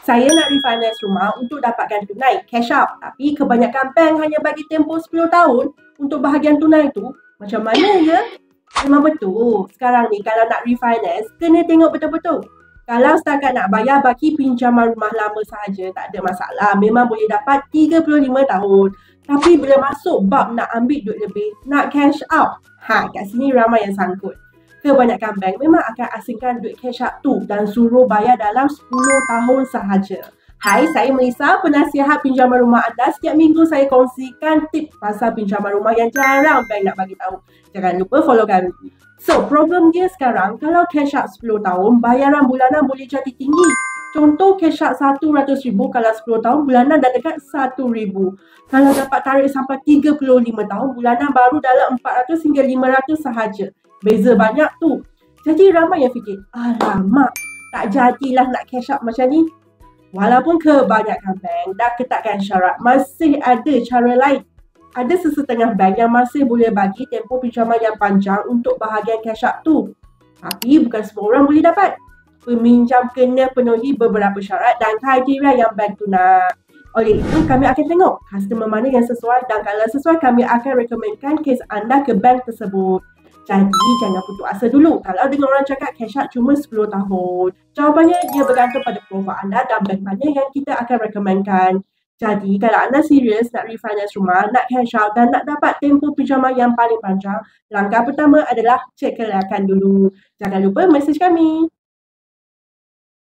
Saya nak refinance rumah untuk dapatkan tunai, cash out. Tapi kebanyakan bank hanya bagi tempoh 10 tahun untuk bahagian tunai tu. Macam mana ya? Memang betul. Sekarang ni kalau nak refinance, kena tengok betul-betul. Kalau setakat nak bayar baki pinjaman rumah lama sahaja, tak ada masalah. Memang boleh dapat 35 tahun. Tapi bila masuk bab nak ambil duit lebih, nak cash out, kat sini ramai yang sangkut. Kebanyakan bank memang akan asingkan duit cash out tu dan suruh bayar dalam 10 tahun sahaja. Hai, saya Melissa, penasihat pinjaman rumah anda. Setiap minggu saya kongsikan tips pasal pinjaman rumah yang jarang bank nak bagi tahu. Jangan lupa follow kami. So, problem dia sekarang, kalau cash out 10 tahun, bayaran bulanan boleh jadi tinggi. Contoh cash out RM100,000 kalau 10 tahun, bulanan dah dekat RM1,000. Kalau dapat tarik sampai 35 tahun, bulanan baru dalam 400 hingga 500 sahaja. Beza banyak tu. Jadi ramai yang fikir, alamak, tak jadilah nak cash out macam ni. Walaupun kebanyakan bank dah ketatkan syarat, masih ada cara lain. Ada sesetengah bank yang masih boleh bagi tempoh pinjaman yang panjang untuk bahagian cash out tu. Tapi bukan semua orang boleh dapat. Peminjam kena penuhi beberapa syarat dan kriteria yang bank tu nak. Oleh itu, kami akan tengok customer mana yang sesuai dan kalau sesuai, kami akan rekomenkan kes anda ke bank tersebut. Jadi, jangan putus asa dulu. Kalau dengar orang cakap cash out cuma 10 tahun. Jawapannya, dia bergantung pada profil anda dan bank mana yang kita akan rekomenkan. Jadi, kalau anda serius nak refinance rumah, nak cash out dan nak dapat tempoh pinjaman yang paling panjang, langkah pertama adalah cek kelayakan dulu. Jangan lupa mesej kami.